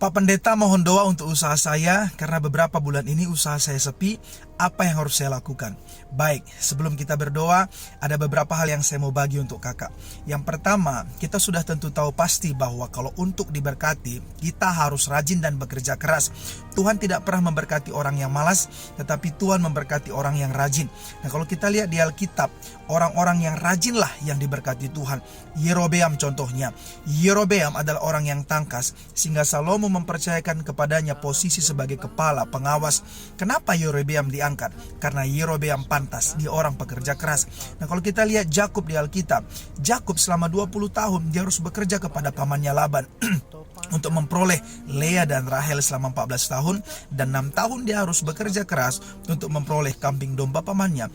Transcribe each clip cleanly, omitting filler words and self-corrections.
Pak Pendeta, mohon doa untuk usaha saya karena beberapa bulan ini usaha saya sepi. Apa yang harus saya lakukan? Baik, sebelum kita berdoa, ada beberapa hal yang saya mau bagi untuk kakak. Yang pertama, kita sudah tentu tahu pasti bahwa kalau untuk diberkati, kita harus rajin dan bekerja keras. Tuhan tidak pernah memberkati orang yang malas, tetapi Tuhan memberkati orang yang rajin. Nah, kalau kita lihat di Alkitab, orang-orang yang rajinlah yang diberkati Tuhan. Yerobeam contohnya. Yerobeam adalah orang yang tangkas, sehingga Salomo mempercayakan kepadanya posisi sebagai kepala pengawas. Kenapa Yerobeam diangkat? Karena Yerobeam pantas, dia orang pekerja keras. Nah, kalau kita lihat Yakub di Alkitab, Yakub selama 20 tahun dia harus bekerja kepada pamannya Laban untuk memperoleh Lea dan Rahel selama 14 tahun, dan 6 tahun dia harus bekerja keras untuk memperoleh kambing domba pamannya.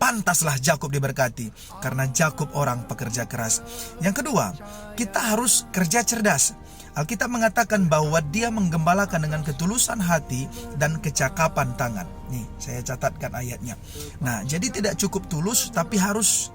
Pantaslah Yakub diberkati karena Yakub orang pekerja keras. Yang kedua, kita harus kerja cerdas. Alkitab mengatakan bahwa dia menggembalakan dengan ketulusan hati dan kecakapan tangan. Nih, saya catatkan ayatnya. Nah, jadi tidak cukup tulus, tapi harus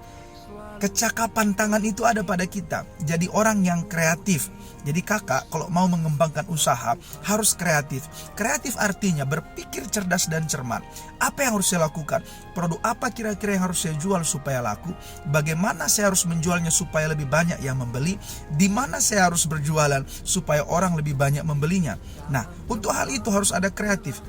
kecakapan tangan itu ada pada kita. Jadi orang yang kreatif. Jadi kakak kalau mau mengembangkan usaha harus kreatif. Kreatif artinya berpikir cerdas dan cermat. Apa yang harus saya lakukan? Produk apa kira-kira yang harus saya jual supaya laku? Bagaimana saya harus menjualnya supaya lebih banyak yang membeli? Di mana saya harus berjualan supaya orang lebih banyak membelinya? Nah, untuk hal itu harus ada kreatif.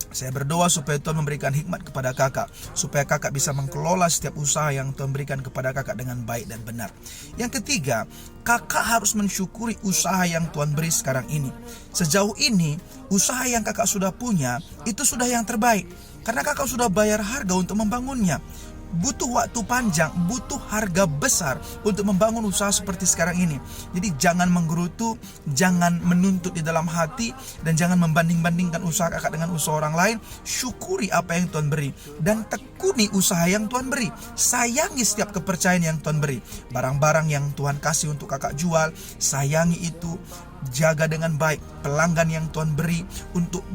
Saya berdoa supaya Tuhan memberikan hikmat kepada kakak, supaya kakak bisa mengelola setiap usaha yang Tuhan berikan kepada kakak dengan baik dan benar. Yang ketiga, kakak harus mensyukuri usaha yang Tuhan beri sekarang ini. Sejauh ini, usaha yang kakak sudah punya, itu sudah yang terbaik. Karena kakak sudah bayar harga untuk membangunnya. Butuh waktu panjang, butuh harga besar untuk membangun usaha seperti sekarang ini. Jadi jangan menggerutu, jangan menuntut di dalam hati, dan jangan membanding-bandingkan usaha kakak dengan usaha orang lain. Syukuri apa yang Tuhan beri dan tekuni usaha yang Tuhan beri. Sayangi setiap kepercayaan yang Tuhan beri. Barang-barang yang Tuhan kasih untuk kakak jual, sayangi itu, jaga dengan baik. Pelanggan yang Tuhan beri untuk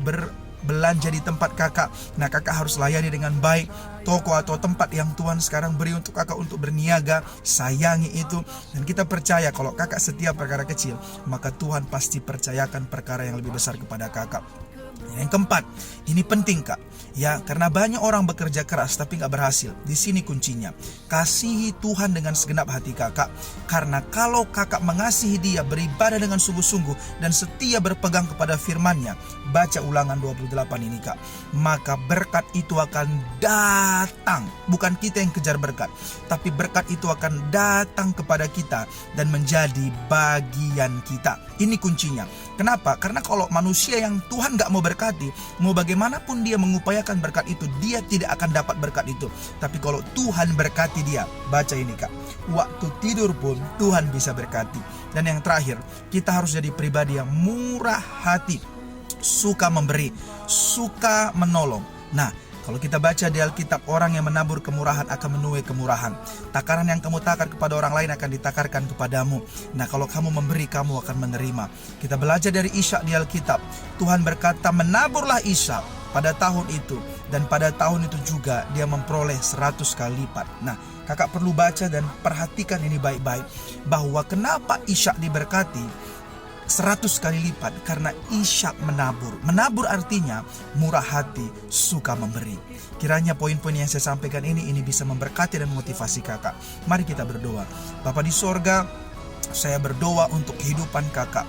belanja di tempat kakak, nah kakak harus layani dengan baik. Toko atau tempat yang Tuhan sekarang beri untuk kakak untuk berniaga, sayangi itu. Dan kita percaya kalau kakak setia perkara kecil, maka Tuhan pasti percayakan perkara yang lebih besar kepada kakak. Yang keempat, ini penting kak, ya, karena banyak orang bekerja keras tapi gak berhasil. Di sini kuncinya, kasihi Tuhan dengan segenap hati kakak. Karena kalau kakak mengasihi dia, beribadah dengan sungguh-sungguh dan setia berpegang kepada firman-Nya, baca Ulangan 28 ini kak, maka berkat itu akan datang. Bukan kita yang kejar berkat, tapi berkat itu akan datang kepada kita dan menjadi bagian kita. Ini kuncinya. Kenapa? Karena kalau manusia yang Tuhan gak mau berkati, mau bagaimanapun dia mengupayakan berkat itu, dia tidak akan dapat berkat itu. Tapi kalau Tuhan berkati dia, baca ini kak, waktu tidur pun Tuhan bisa berkati. Dan yang terakhir, kita harus jadi pribadi yang murah hati, suka memberi, suka menolong. Nah, kalau kita baca di Alkitab, orang yang menabur kemurahan akan menuai kemurahan. Takaran yang kamu takar kepada orang lain akan ditakarkan kepadamu. Nah, kalau kamu memberi, kamu akan menerima. Kita belajar dari Ishak di Alkitab. Tuhan berkata, menaburlah Ishak pada tahun itu. Dan pada tahun itu juga dia memperoleh 100 kali lipat. Nah, kakak perlu baca dan perhatikan ini baik-baik. Bahwa kenapa Ishak diberkati 100 kali lipat? Karena Ishak menabur. Menabur artinya murah hati, suka memberi. Kiranya poin-poin yang saya sampaikan ini bisa memberkati dan memotivasi kakak. Mari kita berdoa. Bapa di sorga, saya berdoa untuk kehidupan kakak.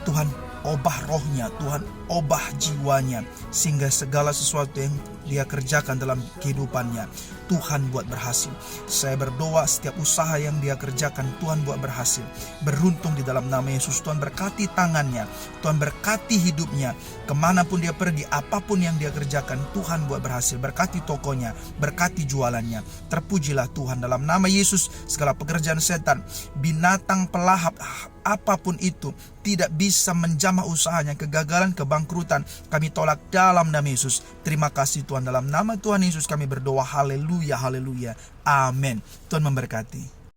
Tuhan obah rohnya, Tuhan obah jiwanya, sehingga segala sesuatu yang dia kerjakan dalam kehidupannya, Tuhan buat berhasil. Saya berdoa setiap usaha yang dia kerjakan, Tuhan buat berhasil. Beruntung di dalam nama Yesus. Tuhan berkati tangannya, Tuhan berkati hidupnya. Kemanapun dia pergi, apapun yang dia kerjakan, Tuhan buat berhasil. Berkati tokonya, berkati jualannya. Terpujilah Tuhan dalam nama Yesus. Segala pekerjaan setan, binatang pelahap, apapun itu, tidak bisa menjamah usahanya, kegagalan, kebangkrutan, kami tolak dalam nama Yesus. Terima kasih Tuhan, dalam nama Tuhan Yesus kami berdoa. Haleluya, haleluya, amin. Tuhan memberkati.